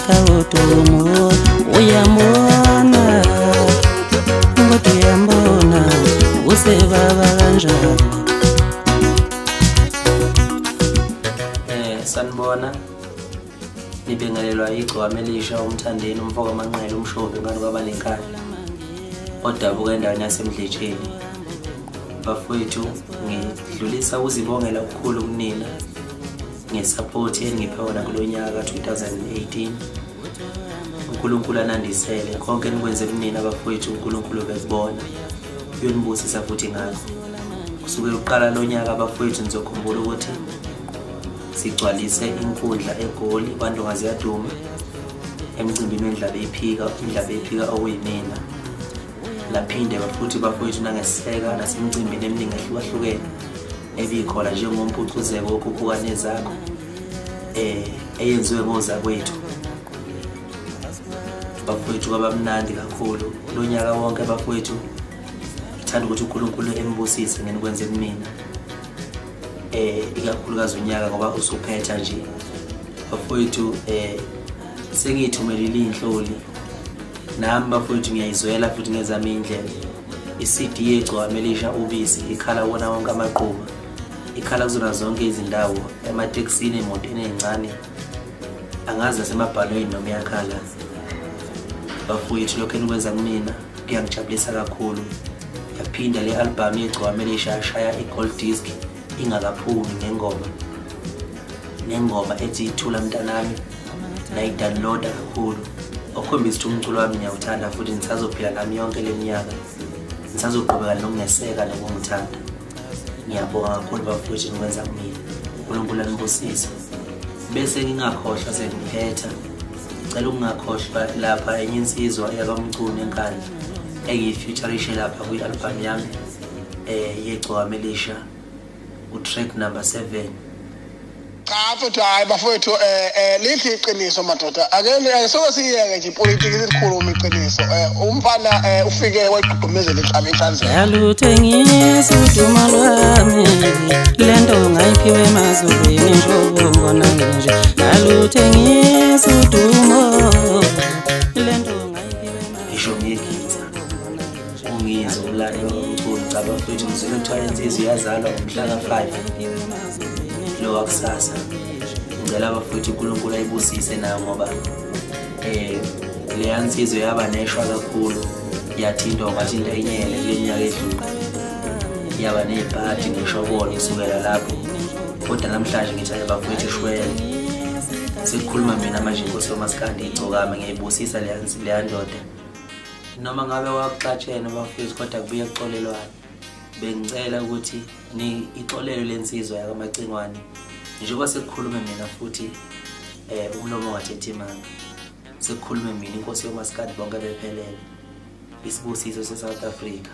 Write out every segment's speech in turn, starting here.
ufika udumo uyambona kodwa uyambona usebaba kanjani. Sanibona, nibingelelwa Igcokama Elisha umthandeni umfoko amanqele umshovi ngani kwabanekhaya odabuka endaweni yasemdletsheni. Bafowethu, ngidlulisa ukuzibongela okukhulu kunina ngesupport engiphe wona kulonyaka ka-2018. uNkulunkulu anandisele konke enikwenze kunina bafowethu. uNkulunkulu bekubona uyonibusisa futhi ngakho. Kusukela uqala lonyaka bafowethu nizokhumbula ukuthi sigcwalise inkundla eGoli kwantongazi yaduma emcimbini wendlala ephika okuyimina. Laphinde bafuthi bafowethu nangeseka nasemcimbini eminingi ehlukahlukene ebikhona njengompucuzeko wokukhukane zakho eyenziwe ngozakwethu. Bafowethu kwabamnandi kakhulu lonyaka wonke bafowethu. Ngithanda ukuthi uNkulunkulu embusise ngenikwenze kumina ikakhulukazi unyaka ngoba usuphetha nje bafowethu. Sengithumelile inhloli nami bafowethu ngiyayizwela futhi ngezami indlela. iCD yeGcokama Elisha ubisi ikhala wona wonke amaqhuba, ikhala kuzona zonke izindawo, emateksini, emotweni ezincane, angazi asemabhalweni noma yakhala. Bafowethu lokho enikwenza kumina kuyangijabulisa kakhulu. Yaphinda le album yeGcokama Elisha yashaya i-gold disc ingakaphumi nengoma ethi ithula mntanami, nayidownloada kakhulu okhombisa ukuthi umculo wami ngiyawuthanda futhi nisazophila nami yonke le minyaka, nisazoqhubeka nokungeseka nokungithanda. Ngiyabonga kakhulu bafowethu nikwenza kumina. uNkulunkulu anibusise. Bese ngingakhohlwa sengiphetha, ngicela ukungakhohlwa lapha enye insizwa yakamcuni enkandla engiyifeaturishe lapha kwi-album yami yeGcokama Elisha, utrack number 7. Futhi hayi bafowethu lithi iqiniso madoda. Ake soke siyeke nje ipolitiki sikhuluma iqiniso. Umfana ufike wayigqugqumezela inhlaba inhlanzeko. Yaluthengisa uduma lwami lento ngayiphiwe emazulwini njobo ngona nje. Yaluthengisa udumo lento ngayiphiwe Isho ngiyigitha ungizula emculo bafowethu. Ngizwe kuthiwa insizwa iyazalwa ngomhla ka-5 lo wakusasa. Ngicela abafowethu uNkulunkulu ayibusise nayo ngoba le insizwa yaba neshwa kakhulu, yathinta ngathi into enyele kule minyaka edlule, yaba nebhadi ngishobolo kusukela lapho. Kodwa namhlanje ngithi abafowethu ishwele sekukhuluma mina manje inkosi yomaskandi Igcokama ngiyibusisa le ndoda. Noma ngabe wakuxatshena bafowethu kodwa kubuye kuxolelwana. Bengicela ukuthi ni ixolelo lensizwa yakamacingwane njengoba sekukhulume mina futhi umlomo ongathethi imanga. Sekukhulume mina inkosi yomaskandi bonke bephelele, isibusiso seSouth Africa.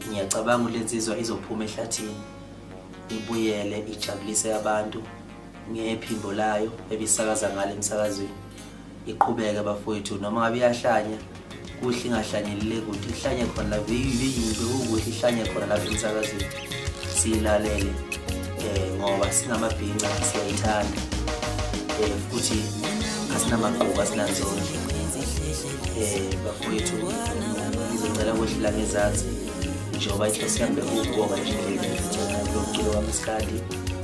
Ngiyacabanga ukuthi lensizwa izophuma ehlathini ibuyele ijabulise abantu ngephimbo layo ebisakaza ngale emsakazweni. Iqhubeke bafowethu noma ngabe iyahlanya kuhle ingahlanyelile kude, ihlanye khona la beyiyimbe ukuthi ihlanye khona lapha emsakazweni siyilalele ngoba sinamabhinqa siyayithanda futhi asinamagqubu asinanzonke. Bafowethu ngizocela ukwehlala ngezansi njengoba inhloso yami bekubonga nje lo mculo wamaskandi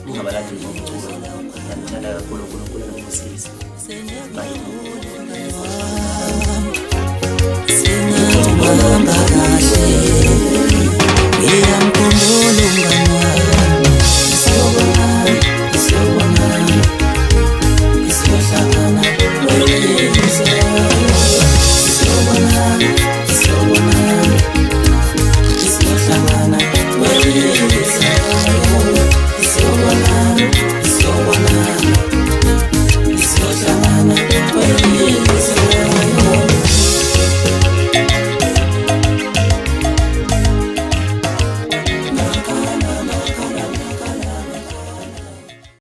ningabalandeli bomculo. Ngiyamthanda kakhulu uNkulunkulu angibusise. Bye. Singahamba kahle ngiyamkhumbula